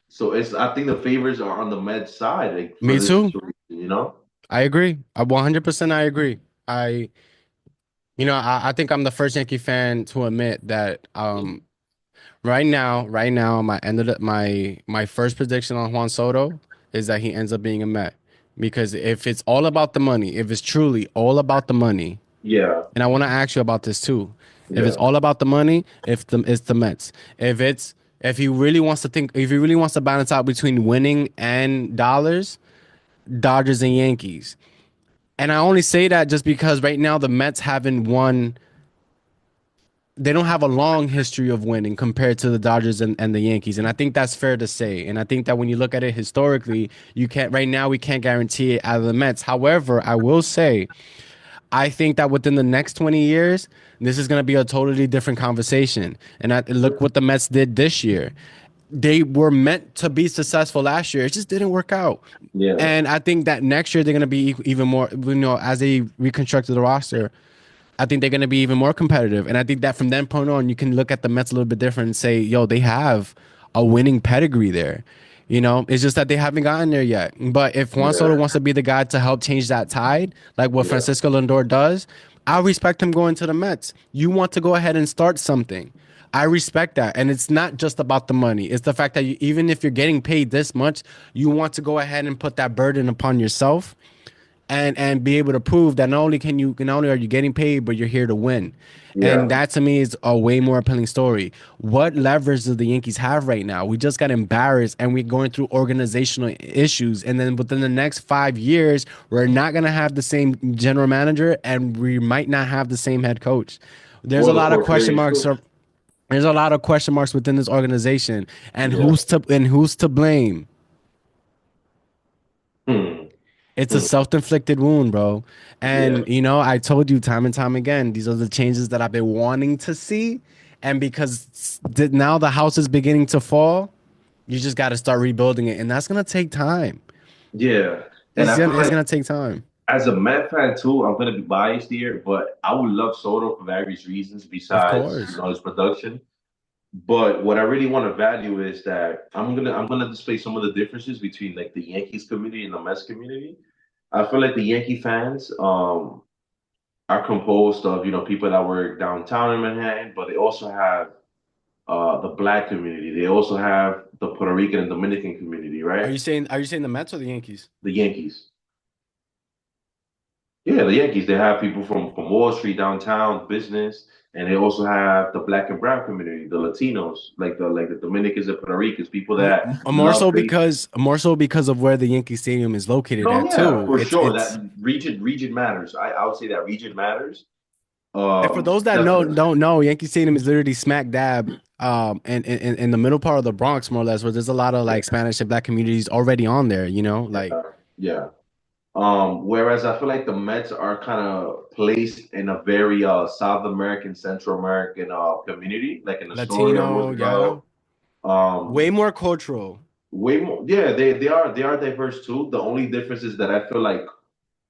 So I think the favors are on the Mets side, like for me this too. situation, you know? I agree. I 100% I agree. I, I think I'm the first Yankee fan to admit that right now, my first prediction on Juan Soto is that he ends up being a Met. Because if it's all about the money, if it's truly all about the money, Yeah, and I want to ask you about this too. If it's yeah, all about the money, if it's the Mets. If he really wants to think, if he really wants to balance out between winning and dollars, Dodgers and Yankees. And I only say that just because right now the Mets haven't won, they don't have a long history of winning compared to the Dodgers and the Yankees. And I think that's fair to say. And I think that when you look at it historically, you can't right now we can't guarantee it out of the Mets. However, I will say I think that within the next 20 years, this is going to be a totally different conversation. And look what the Mets did this year. They were meant to be successful last year. It just didn't work out. Yeah, And I think that next year they're going to be even more, as they reconstructed the roster, I think they're going to be even more competitive. And I think that from that point on, you can look at the Mets a little bit different and say, yo, they have a winning pedigree there. It's just that they haven't gotten there yet. But if Juan Soto yeah, wants to be the guy to help change that tide, like what yeah, Francisco Lindor does, I respect him going to the Mets. You want to go ahead and start something. I respect that. And it's not just about the money. It's the fact that even if you're getting paid this much, you want to go ahead and put that burden upon yourself and be able to prove that not only are you getting paid, but you're here to win. And yeah, that to me is a way more appealing story. What leverage do the Yankees have right now? We just got embarrassed and we're going through organizational issues. And then within the next 5 years, we're not going to have the same general manager and we might not have the same head coach. There's a or the lot of core question players marks. too. There's a lot of question marks within this organization, and Yeah. who's to blame? Hmm. It's a Hmm. self-inflicted wound, bro. Yeah. And I told you time and time again, these are the changes that I've been wanting to see. And because now the house is beginning to fall, you just got to start rebuilding it, and that's gonna take time. Yeah. And It's I feel gonna it's like gonna take time. as a Met fan too, I'm gonna be biased here, but I would love Soto for various reasons Of besides, course. his production. But what I really want to value is that I'm gonna display some of the differences between like the Yankees community and the Mets community. I feel like the Yankee fans are composed of people that work downtown in Manhattan, but they also have the black community. They also have the Puerto Rican and Dominican community, Are right? you saying the Mets or the Yankees? The Yankees. Yeah, the Yankees. They have people from Wall Street, downtown, business, and they also have the black and brown community, the Latinos, like the Dominicans and Puerto Ricans, people that love base. More so because of where the Yankee Stadium is located No, at yeah, too. for It's sure. it's That region matters. I would say that region matters. And for those that Definitely. don't know, Yankee Stadium is literally smack dab in the middle part of the Bronx, more or less, where there's a lot of like Yeah, Spanish and black communities already on there, like yeah, yeah. Whereas I feel like the Mets are kind of placed in a very South American, Central American community, like in Astoria, Latino, yeah. Roosevelt. Way Um, more cultural. Way more. Yeah, they are diverse too. The only difference is that I feel like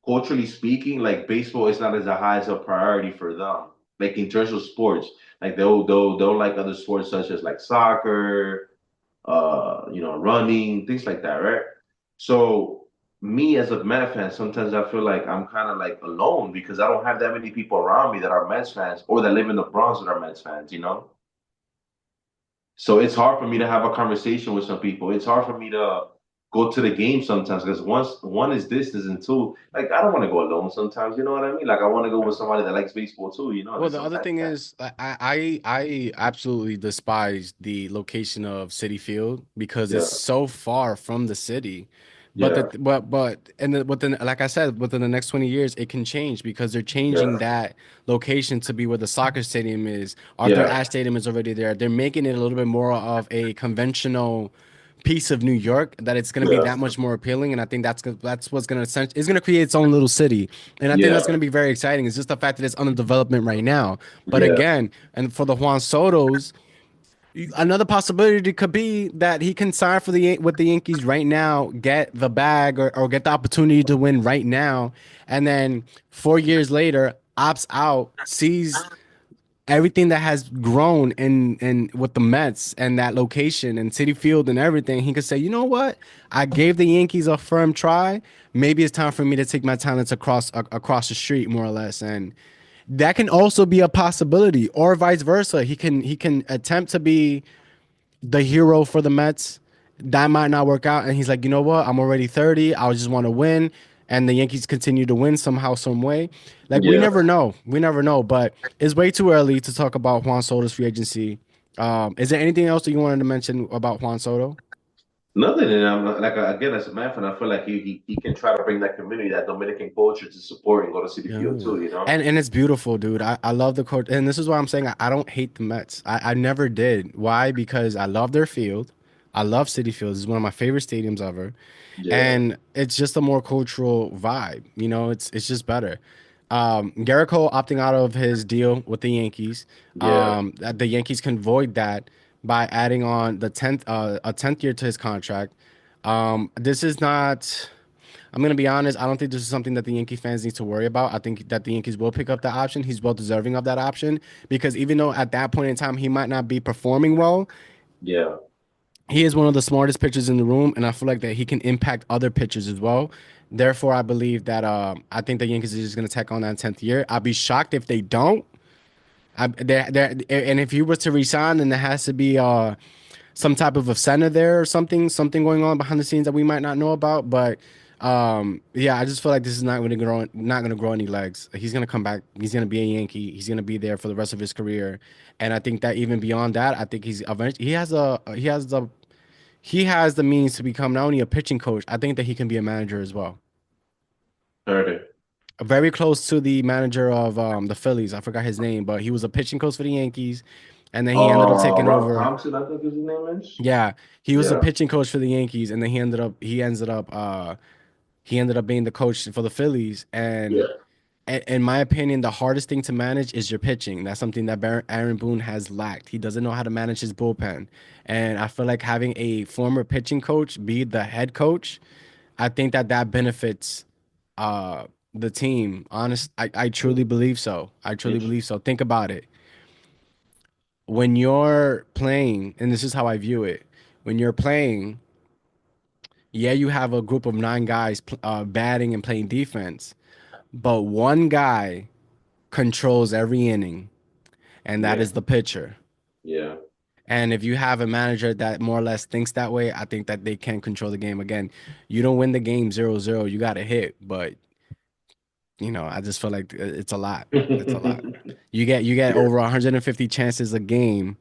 culturally speaking, like baseball is not as a high as a priority for them. Like in terms of sports, like they'll like other sports such as like soccer, running, things like that, right? So me as a Met fan, sometimes I feel like I'm kind of like alone because I don't have that many people around me that are Mets fans or that live in the Bronx that are Mets fans. So it's hard for me to have a conversation with some people. It's hard for me to go to the game sometimes because one is distance and two, like I don't want to go alone sometimes. You know what I mean? Like I want to go with somebody that likes baseball too. Well, That's the other sometimes thing that. is, I absolutely despise the location of City Field because it's Yeah, so far from the city. But yeah, within, like I said, within the next 20 years, it can change because they're changing yeah, that location to be where the soccer stadium is. Arthur yeah, Ashe Stadium is already there. They're making it a little bit more of a conventional piece of New York that it's going to be yeah, that much more appealing, and I think that's what's going to it's going to create its own little city, and I think yeah, that's going to be very exciting. It's just the fact that it's under development right now, but yeah, again, and for the Juan Soto's, another possibility could be that he can sign for with the Yankees right now, get the bag or get the opportunity to win right now, and then 4 years later opts out, sees everything that has grown in with the Mets and that location and City Field and everything, he could say, you know what? I gave the Yankees a firm try. Maybe it's time for me to take my talents across the street, more or less. And that can also be a possibility, or vice versa. He can attempt to be the hero for the Mets. That might not work out, and he's like, you know what? I'm already 30. I just want to win, and the Yankees continue to win somehow, some way. Like we yeah. never know. We never know, but it's way too early to talk about Juan Soto's free agency. Is there anything else that you wanted to mention about Juan Soto? Nothing, and I'm like again as a man fan, I feel like he can try to bring that community, that Dominican culture to support and go to City Yeah. Field too. And it's beautiful, dude. I love the court. And this is why I'm saying I don't hate the Mets. I never did. Why? Because I love their field. I love City Field. It's one of my favorite stadiums ever. Yeah, And it's just a more cultural vibe. It's just better. Garrett Cole opting out of his deal with the Yankees. Yeah, That the Yankees can void that by adding on the tenth year to his contract. This is not. I'm gonna be honest. I don't think this is something that the Yankee fans need to worry about. I think that the Yankees will pick up that option. He's well deserving of that option because even though at that point in time he might not be performing well, yeah, he is one of the smartest pitchers in the room, and I feel like that he can impact other pitchers as well. Therefore, I believe that I think the Yankees are just going to tack on that 10th year. I'd be shocked if they don't. And if he was to resign, then there has to be some type of a center there or something going on behind the scenes that we might not know about. But yeah, I just feel like this is not going to grow any legs. He's going to come back. He's going to be a Yankee. He's going to be there for the rest of his career. And I think that even beyond that, I think he's eventually he has the means to become not only a pitching coach, I think that he can be a manager as well. heard it. Very close to the manager of the Phillies. I forgot his name, but he was a pitching coach for the Yankees, and then he ended up taking Rob over. Thompson, I think his name is. Yeah, he was a Yeah, pitching coach for the Yankees, and then he ended up being the coach for the Phillies. And yeah. in my opinion, the hardest thing to manage is your pitching. That's something that Aaron Boone has lacked. He doesn't know how to manage his bullpen, and I feel like having a former pitching coach be the head coach, I think that that benefits uh the team. I truly believe so. I truly It's, believe so. Think about it. When you're playing, and this is how I view it, when you're playing, yeah, you have a group of nine guys batting and playing defense, but one guy controls every inning, and that yeah, is the pitcher. yeah. And if you have a manager that more or less thinks that way, I think that they can control the game. Again, you don't win the game 0-0. You got to hit, but I just feel like it's a lot. It's a lot. You get Yeah. over 150 chances a game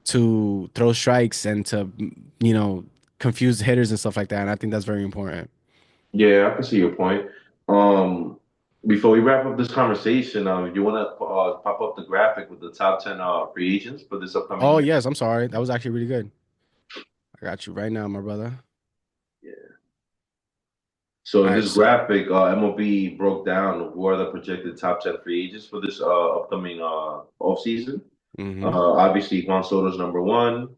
to throw strikes and to confuse hitters and stuff like that. And I think that's very important. Yeah, I can see your point. Um, Before we wrap up this conversation, you want to pop up the graphic with the top 10 free agents for this upcoming Oh year? yes, I'm sorry. That was actually really good. I got you right now, my brother. Yeah. So All in right, this so graphic, MLB broke down who are the projected top 10 free agents for this upcoming offseason. hmm Obviously, Juan Soto's number one.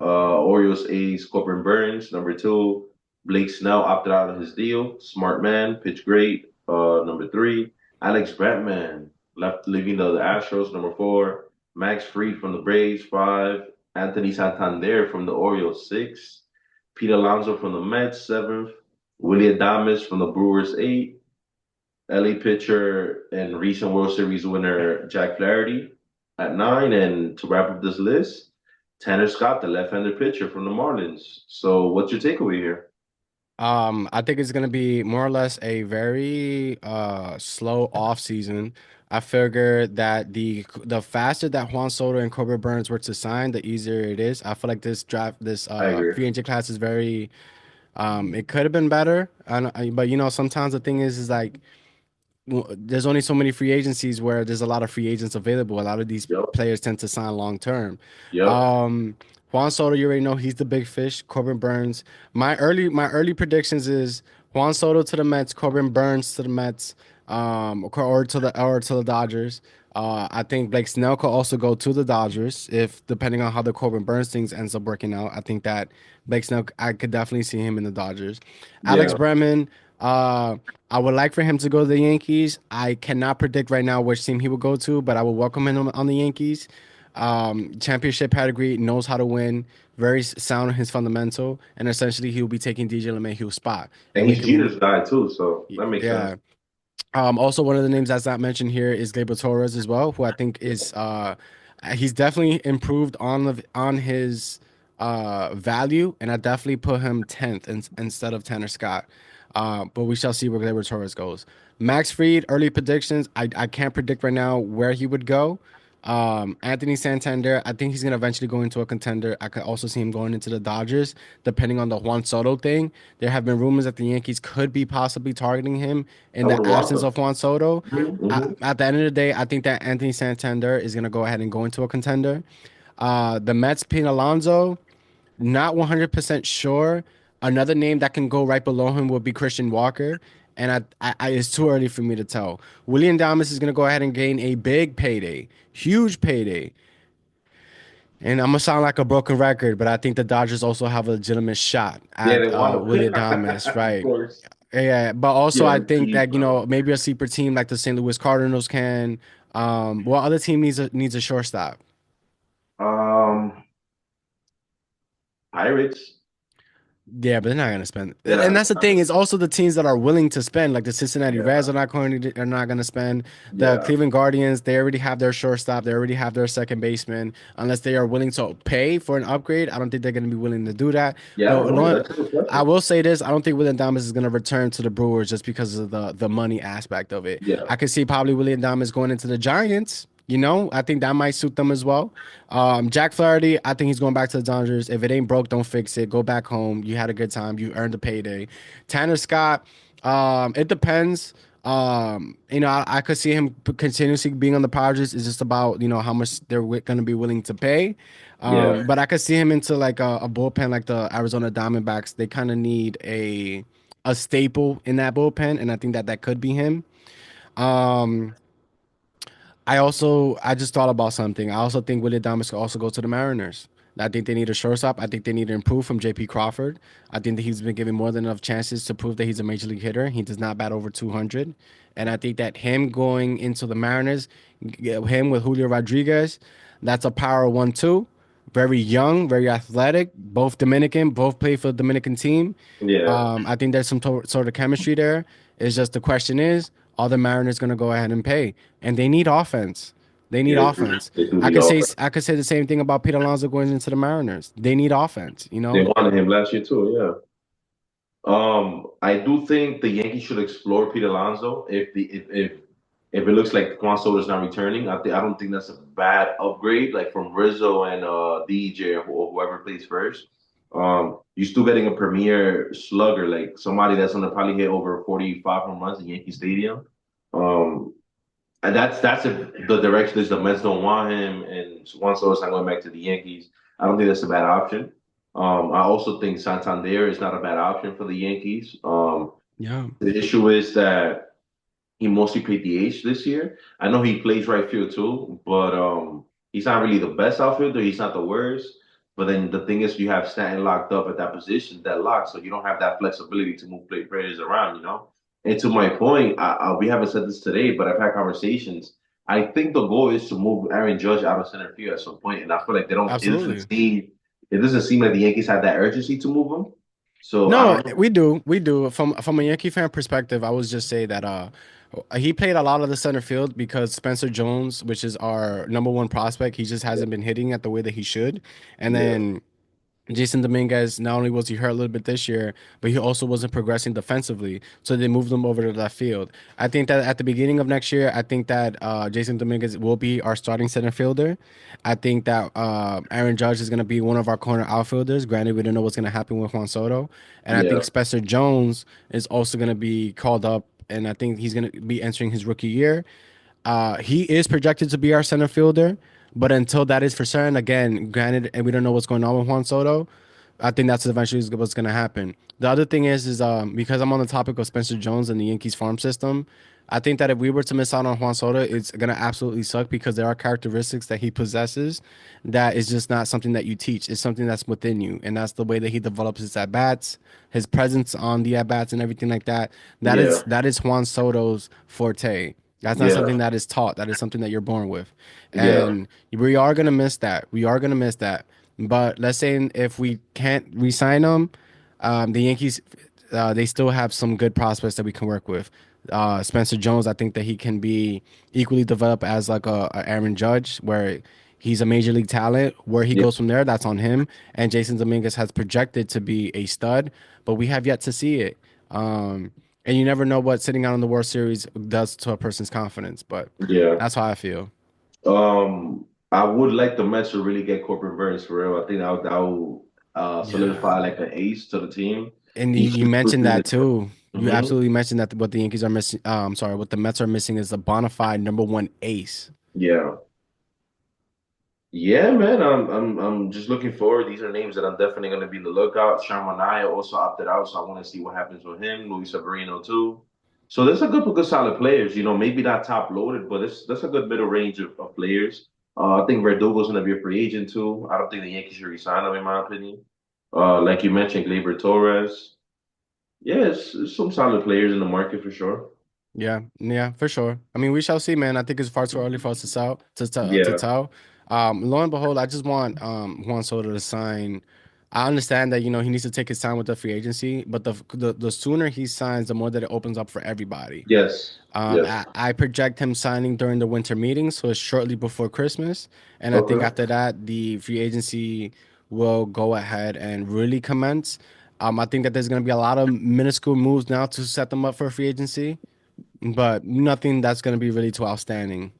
Orioles ace Corbin Burns, number two. Blake Snell opted out of his deal. Smart man, pitch great. Number three. Alex Bregman left, leaving the Astros, number four. Max Fried from the Braves, five. Anthony Santander from the Orioles, six. Pete Alonso from the Mets, seventh. Willie Adames from the Brewers, eight. LA pitcher and recent World Series winner Jack Flaherty at nine. And to wrap up this list, Tanner Scott, the left-handed pitcher from the Marlins. So, what's your takeaway here? I think it's gonna be more or less a very slow off season. I figure that the faster that Juan Soto and Corbin Burns were to sign, the easier it is. I feel like this I agree. free agent class is very it could have been better. But sometimes the thing is like there's only so many free agencies where there's a lot of free agents available. A lot of these Yep. players tend to sign long term. Yep. Um, Juan Soto, you already know he's the big fish. Corbin Burns. My early predictions is Juan Soto to the Mets, Corbin Burns to the Mets, or to the Dodgers. I think Blake Snell could also go to the Dodgers if depending on how the Corbin Burns things ends up working out. I think that Blake Snell, I could definitely see him in the Dodgers. Alex Yeah. Bregman. I would like for him to go to the Yankees. I cannot predict right now which team he will go to, but I will welcome him on the Yankees. Championship pedigree, knows how to win, very sound in his fundamental, and essentially he will be taking DJ LeMahieu's spot And and he's making him. Jeter's guy too, so that makes sense. Yeah. Also, one of the names that's not mentioned here is Gleyber Torres as well, who I think is he's definitely improved on his value, and I definitely put him 10th instead of Tanner Scott. But we shall see where Gleyber Torres goes. Max Fried, early predictions. I can't predict right now where he would go. Anthony Santander, I think he's gonna eventually go into a contender. I could also see him going into the Dodgers, depending on the Juan Soto thing. There have been rumors that the Yankees could be possibly targeting him in I would the have rocked absence him. of Juan Soto. Hmm. At the end of the day, I think that Anthony Santander is gonna go ahead and go into a contender. The Mets, Pete Alonso, not 100% sure. Another name that can go right below him would be Christian Walker. and it's too early for me to tell. William Thomas is going to go ahead and gain a big payday, huge payday. And I'm gonna sound like a broken record, but I think the Dodgers also have a legitimate shot Yeah, at they want Willie him. Adames, Of right? course. Yeah, but also I Yeah, think see, that maybe a sleeper team like the St. Louis Cardinals can. Well, other team needs a shortstop. um, Pirates. Yeah, but they're not gonna spend. And Yeah, that's the thing. It's also the teams that are willing to spend. Like the Cincinnati Reds yeah, are not gonna spend. The yeah, Cleveland Guardians, they already have their shortstop. They already have their second baseman. Unless they are willing to pay for an upgrade, I don't think they're gonna be willing to do that. yeah. I The don't know. only- That's a good I question. will say this: I don't think William Adames is gonna return to the Brewers just because of the money aspect of it. Yeah, I could see probably William Adames going into the Giants. I think that might suit them as well. Jack Flaherty, I think he's going back to the Dodgers. If it ain't broke, don't fix it. Go back home. You had a good time. You earned the payday. Tanner Scott, it depends. I could see him continuously being on the Padres. It's just about how much they're going to be willing to pay. yeah, But I could see him into like a bullpen like the Arizona Diamondbacks. They kind of need a staple in that bullpen, and I think that could be him. Um, I just thought about something. I also think Willie Adames could also go to the Mariners. I think they need a shortstop. I think they need to improve from J.P. Crawford. I think that he's been given more than enough chances to prove that he's a major league hitter. He does not bat over 200, and I think that him going into the Mariners, him with Julio Rodriguez, that's a power 1-2. Very young, very athletic. Both Dominican, both play for the Dominican team. yeah, I think there's some sort of chemistry there. It's just the question is, are the Mariners going to go ahead and pay? And they need offense. They need yeah. offense. They do need offense. I could say the same thing about Pete Alonso going into the Mariners. They need offense. They wanted him last year too. Yeah. I do think the Yankees should explore Pete Alonso if it looks like Juan Soto's not returning. I don't think that's a bad upgrade, like from Rizzo and DJ or whoever plays first. You're still getting a premier slugger, like somebody that's gonna probably hit over 45 home runs in Yankee Stadium. Um, and that's if the direction is the Mets don't want him and Juan Soto's not going back to the Yankees. I don't think that's a bad option. I also think Santander is not a bad option for the Yankees. Yeah, The issue is that he mostly played DH this year. I know he plays right field too, but he's not really the best outfielder. He's not the worst. But then the thing is, you have Stanton locked up at that position, that lock, so you don't have that flexibility to move players around, you know. And to my point, we haven't said this today, but I've had conversations. I think the goal is to move Aaron Judge out of center field at some point, and I feel like they don't. absolutely. It doesn't seem like the Yankees have that urgency to move him. So I No, don't know. we do. We do. From a Yankee fan perspective, I would just say that he played a lot of the center field because Spencer Jones, which is our number one prospect, he just hasn't been hitting at the way that he should. And Yeah, then Jason Dominguez, not only was he hurt a little bit this year, but he also wasn't progressing defensively. So they moved him over to left field. I think that at the beginning of next year, I think that Jason Dominguez will be our starting center fielder. I think that Aaron Judge is going to be one of our corner outfielders. Granted, we don't know what's going to happen with Juan Soto. And I yeah, think Spencer Jones is also going to be called up. And I think he's going to be entering his rookie year. He is projected to be our center fielder, but until that is for certain, again, granted, and we don't know what's going on with Juan Soto, I think that's eventually what's going to happen. The other thing is because I'm on the topic of Spencer Jones and the Yankees farm system, I think that if we were to miss out on Juan Soto, it's going to absolutely suck because there are characteristics that he possesses that is just not something that you teach. It's something that's within you, and that's the way that he develops his at bats, his presence on the at bats, and everything like that. That yeah, is that is Juan Soto's forte. That's not yeah, something that is taught. That is something that you're born with. yeah, And we are going to miss that. We are going to miss that. But let's say if we can't re-sign him, the Yankees, they still have some good prospects that we can work with. Spencer Jones, I think that he can be equally developed as like a Aaron Judge, where he's a major league talent. Where he yeah, goes from there, that's on him. And Jason Dominguez has projected to be a stud, but we have yet to see it. Um, and you never know what sitting out in the World Series does to a person's confidence, but yeah. that's how I feel. I would like the Mets to really get Corbin Burns for real. I think that would solidify Yeah. like an ace to the team. And He you should put mentioned in that the too. You hmm absolutely mentioned that what the Yankees are missing. Sorry, what the Mets are missing is a bona fide number one ace. Yeah. Yeah, man. I'm just looking forward. These are names that I'm definitely gonna be on the lookout. Sharmanaya also opted out, so I want to see what happens with him. Luis Severino too. So there's a couple good solid players. Maybe not top loaded, but that's a good middle range of players. I think Verdugo's going to be a free agent too. I don't think the Yankees should resign him, in my opinion. Like you mentioned, Gleyber Torres. Yeah, it's some solid players in the market for sure. Yeah, yeah, for sure. I mean, we shall see, man. I think it's far too early for us to tell. To Yeah. tell. Lo and behold, I just want Juan Soto to sign. I understand that he needs to take his time with the free agency, but the sooner he signs, the more that it opens up for everybody. Yes. Yes. I project him signing during the winter meeting, so it's shortly before Christmas, and I think Okay. after that, the free agency will go ahead and really commence. I think that there's going to be a lot of minuscule moves now to set them up for free agency, but nothing that's going to be really too outstanding.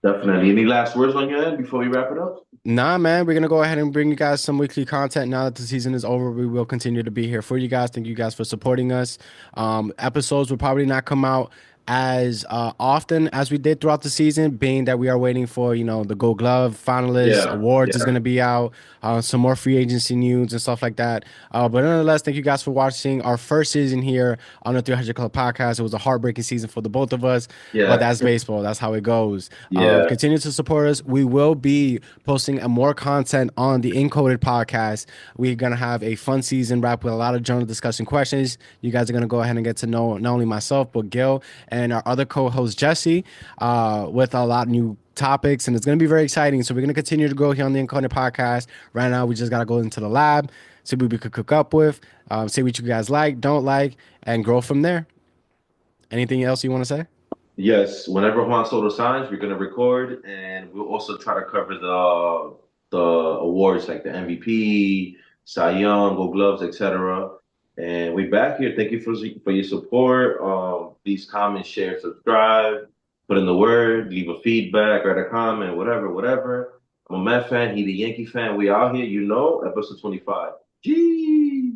Definitely. Any last words on your end before we wrap it up? Nah, man, we're gonna go ahead and bring you guys some weekly content now that the season is over. We will continue to be here for you guys. Thank you guys for supporting us. Episodes will probably not come out as often as we did throughout the season, being that we are waiting for the Gold Glove finalists, Yeah. awards is Yeah. gonna be out, some more free agency news and stuff like that. But nonetheless, thank you guys for watching our first season here on the 300 Club Podcast. It was a heartbreaking season for the both of us, but Yeah. that's baseball. That's how it goes. Yeah. Continue to support us. We will be posting more content on the Encoded podcast. We're gonna have a fun season wrapped with a lot of journal discussion questions. You guys are gonna go ahead and get to know not only myself but Gil and our other co-host Jesse, with a lot of new topics, and it's going to be very exciting. So we're going to continue to grow here on the Encoded podcast. Right now, we just got to go into the lab, see what we could cook up with, see what you guys like, don't like, and grow from there. Anything else you want to say? Yes, whenever Juan Soto signs, we're gonna record, and we'll also try to cover the awards like the MVP, Cy Young, Gold Gloves, etc. And we back here. Thank you for your support. Please comment, share, subscribe, put in the word, leave a feedback, write a comment, whatever, whatever. I'm a Met fan. He the Yankee fan. We out here, episode 25. Gee.